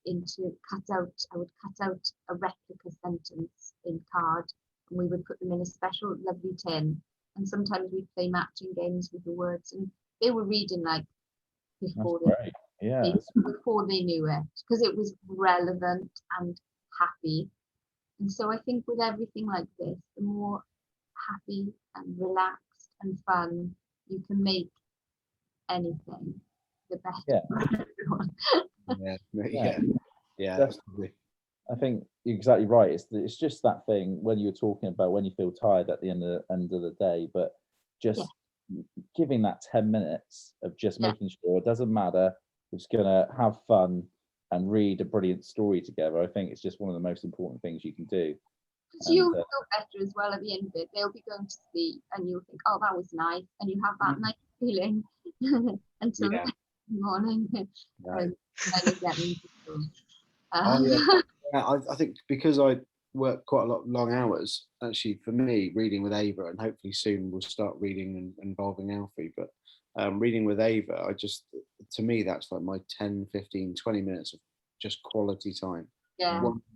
into cut out. I would cut out a replica sentence in card, and we would put them in a special lovely tin. And sometimes we'd play matching games with the words, and they were reading like before That's great. Yeah. before they knew it, because it was relevant and happy. And so I think with everything like this, the more happy and relaxed and fun you can make anything, the better Yeah. for everyone. Yeah. Definitely. I think you're exactly right. It's just that thing when you were talking about when you feel tired at the end of the day, but just giving that 10 minutes of just making sure it doesn't matter. We're just gonna have fun and read a brilliant story together. I think it's just one of the most important things you can do. Because you'll feel better as well at the end of it. They'll be going to sleep and you'll think, oh, that was nice. And you have that nice feeling until the morning. I think because I work quite a lot of long hours, actually, for me, reading with Ava, and hopefully soon we'll start reading and involving Alfie, but reading with Ava, to me, that's like my 10, 15, 20 minutes of just quality time.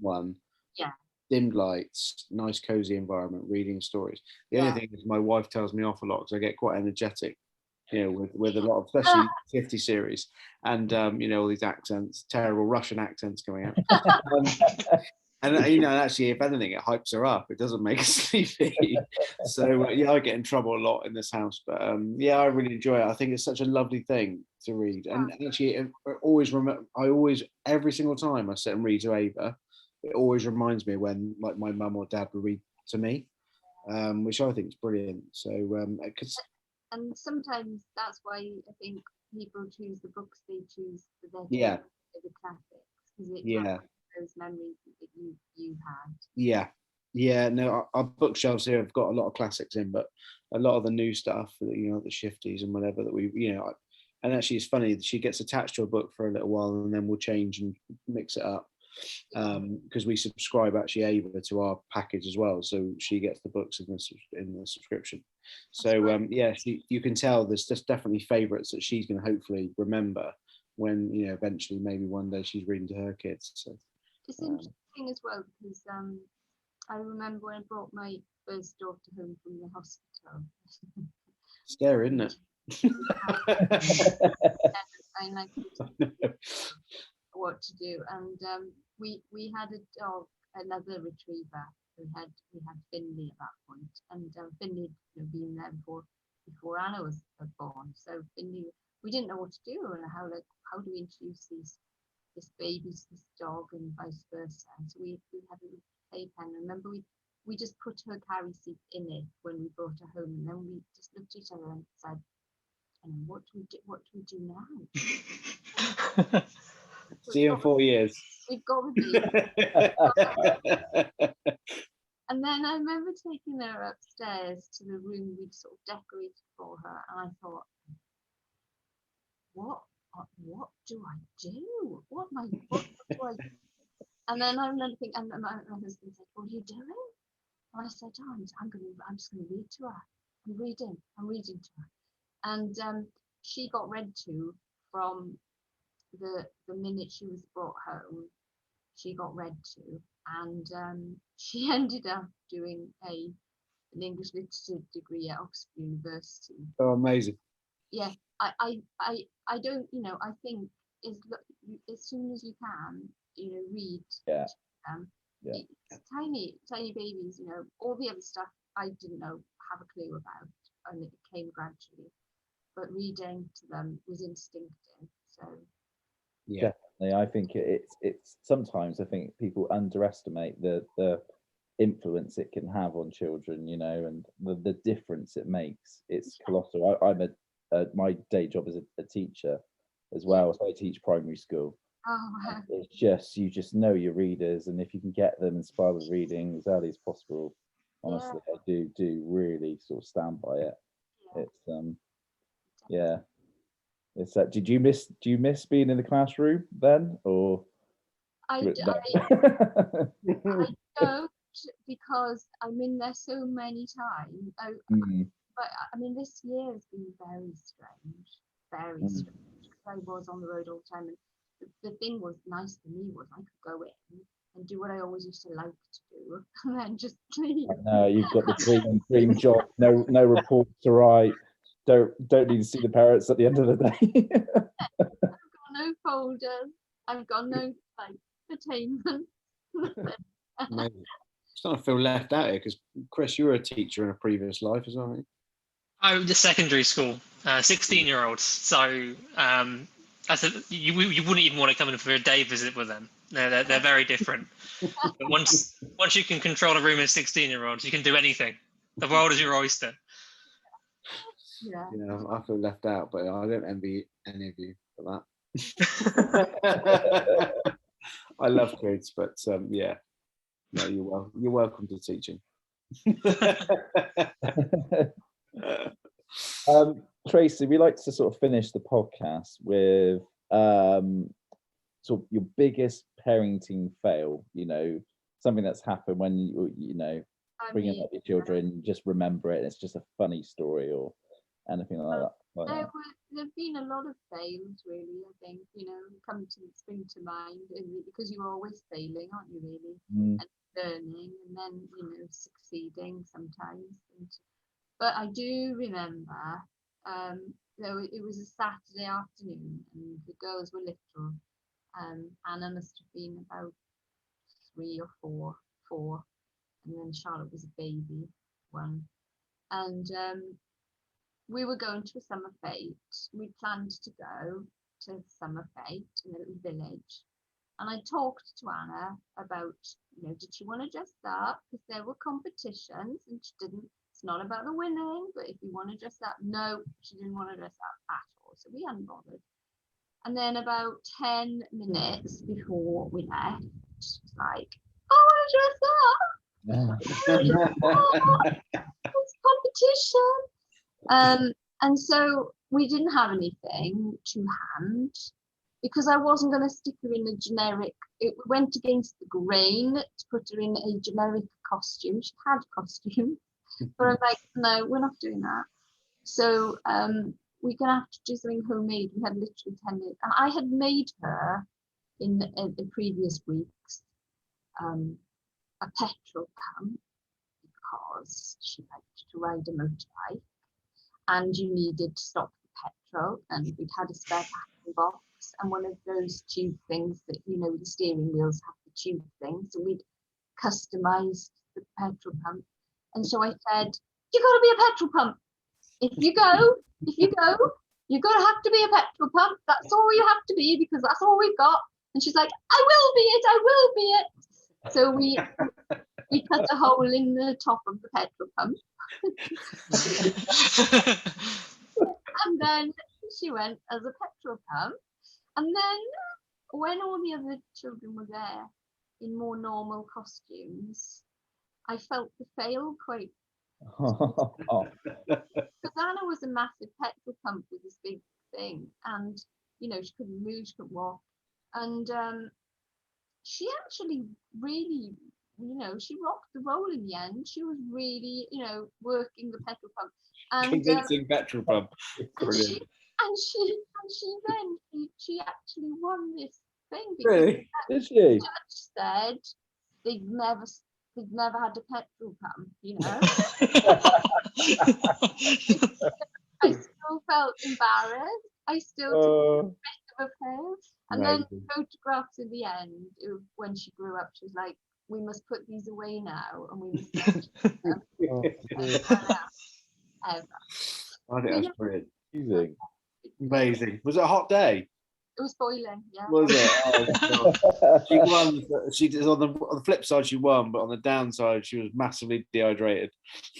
One. Yeah. Dimmed lights, nice cozy environment, reading stories. The only thing is my wife tells me off a lot because I get quite energetic, you know, with a lot of, especially 50 series, and you know, all these accents, terrible Russian accents coming out. And you know, actually, if anything, it hypes her up. It doesn't make her sleepy. So I get in trouble a lot in this house. But I really enjoy it. I think it's such a lovely thing to read. And actually, I always every single time I sit and read to Ava, it always reminds me when like my mum or dad would read to me, which I think is brilliant. So and sometimes that's why I think people choose the books they choose for their the classics, because it those memories that you had. No, our bookshelves here have got a lot of classics in, but a lot of the new stuff, you know, the shifties and whatever that we, you know, and actually it's funny that she gets attached to a book for a little while and then we'll change and mix it up, because we subscribe actually Ava to our package as well, so she gets the books in the subscription. So you can tell there's just definitely favorites that she's going to hopefully remember when, you know, eventually maybe one day she's reading to her kids. So it's interesting as well, because I remember when I brought my first daughter home from the hospital. Scary, isn't it? I like what to do, and we had a dog, another retriever. We had Finley at that point, and Finley had been there before Anna was born. So Finley, we didn't know what to do and how do we introduce this baby to this dog and vice versa. And so we had a little playpen. Remember, we just put her carry seat in it when we brought her home, and then we just looked at each other and said, and what do we do now? See you in 4 years. We've got to be. And then I remember taking her upstairs to the room we'd sort of decorated for her, and I thought, what do I do? What do I do? And then I remember thinking, and my husband said, what are you doing? And I said, oh, I'm just gonna read to her. I'm reading to her. And she got read to from the minute she was brought home. She got read to, and she ended up doing an English literature degree at Oxford University. Oh, amazing! Yeah, I don't, you know, I think as soon as you can, you know, read. It's tiny babies, you know. All the other stuff I didn't have a clue about, and it came gradually. But reading to them was instinctive. So definitely, I think it's sometimes I think people underestimate the influence it can have on children, you know, and the difference it makes. It's colossal. I'm my day job as a teacher, as well. So I teach primary school. Oh, wow. It's just, you just know your readers, and if you can get them inspired with reading as early as possible, honestly, I do really sort of stand by it. Yeah. It's yeah. It's that. Do you miss being in the classroom then, or? I No. don't, because I'm in there so many times. But I mean, this year has been very strange, very strange. I was on the road all the time, and the thing was nice for me was I could go in and do what I always used to like to do, and then just leave. No, you've got the dream job. No reports to write. Don't need to see the parents at the end of the day. I've got no folders. I've got no like entertainment. Amazing. Starting to feel left out here because Chris, you were a teacher in a previous life as well, aren't you? Oh, the secondary school, 16-year-olds. So you wouldn't even want to come in for a day visit with them. They're very different. But once you can control a room of 16-year-olds, you can do anything. The world is your oyster. Yeah. I feel left out, but I don't envy any of you for that. I love kids, but yeah, no, you're welcome to teaching. Tracey, we like to sort of finish the podcast with sort of your biggest parenting fail. Something that's happened when you bringing up your children. Just remember it. And it's just a funny story or anything like that. There've been a lot of fails, really. I think spring to mind, because you're always failing, aren't you? Really, and learning, and then succeeding sometimes. But I do remember, it was a Saturday afternoon, and the girls were little. Anna must have been about 3 or 4, and then Charlotte was a baby one, and we were going to a summer fete. We planned to go to a summer fete in a little village, and I talked to Anna about, did she want to dress up? Because there were competitions, and she didn't. It's not about the winning, but if you want to dress up, no, she didn't want to dress up at all. So we hadn't bothered. And then about 10 minutes before we left, she was like, I want to dress up. It's competition. And so we didn't have anything to hand, because I wasn't going to stick her in a generic. It went against the grain to put her in a generic costume. She had costumes, but I'm like, no, we're not doing that. So we're going to have to do something homemade. We had literally 10 minutes, and I had made her in the previous weeks a petrol pump, because she liked to ride a motorbike, and you needed to stop for petrol, and we'd had a spare packing box and one of those tube things that the steering wheels have the tube thing, so we'd customized the petrol pump. And so I said, you got to be a petrol pump. If you go, you're going to have to be a petrol pump. That's all you have to be, because that's all we've got. And she's like, I will be it. So we cut a hole in the top of the petrol pump. And then she went as a petrol pump. And then when all the other children were there in more normal costumes, I felt the fail quite. Because Anna was a massive petrol pump with this big thing, and she couldn't move, she couldn't walk, and she actually really, she rocked the role in the end. She was really, working the petrol pump, and convincing petrol pump. Brilliant. She actually won this thing, because Really? Did she? the judge said they'd never had a petrol pump, I still felt embarrassed. I still took a bit of a fail. And then photographs at the end, when she grew up, she was like, we must put these away now, and we must them. Ever. I think that's brilliant. Amazing. Amazing. Was it a hot day? It was boiling, yeah. Was it? Oh, God. She won. She did on the flip side, she won, but on the downside, she was massively dehydrated.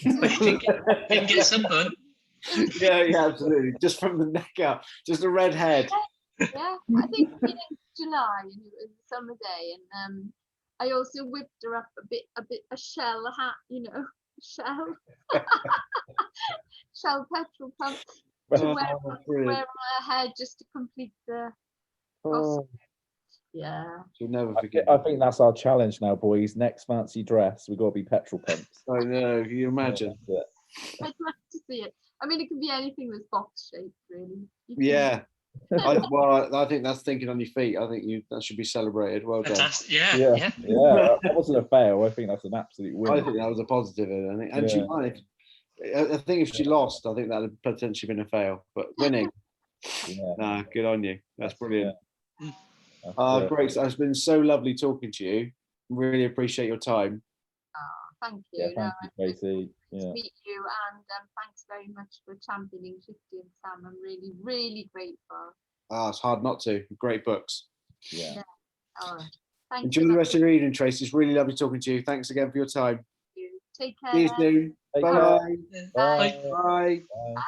Didn't get sunburn. Yeah, absolutely. Just from the neck up, just a red head. Yeah, I think in July, and it was a summer day, and I also whipped her up a shell hat, shell, shell petrol pump to wear on her head just to complete the costume. Yeah. She'll never forget. I think that's our challenge now, boys. Next fancy dress, we've got to be petrol pumps. I know. Can you imagine? I'd love to see it. I mean, it can be anything that's box shaped, really. Yeah. I think that's thinking on your feet. I think that should be celebrated. Well done. Fantastic. Yeah. Yeah. That wasn't a fail. I think that's an absolute win. I think that was a positive. I think, and she might. I think if she lost, I think that would potentially been a fail. But winning, good on you. That's brilliant. Great. So it's been so lovely talking to you. Really appreciate your time. Thank you. Thank you, Tracey. To meet you, and thanks very much for championing Shifty and Sam. I'm really, really grateful. It's hard not to. Great books. Yeah. All right. Thanks. Enjoy the rest of your evening, Tracey. It's really lovely talking to you. Thanks again for your time. Take care. See you soon. Bye. Bye. Bye. Bye.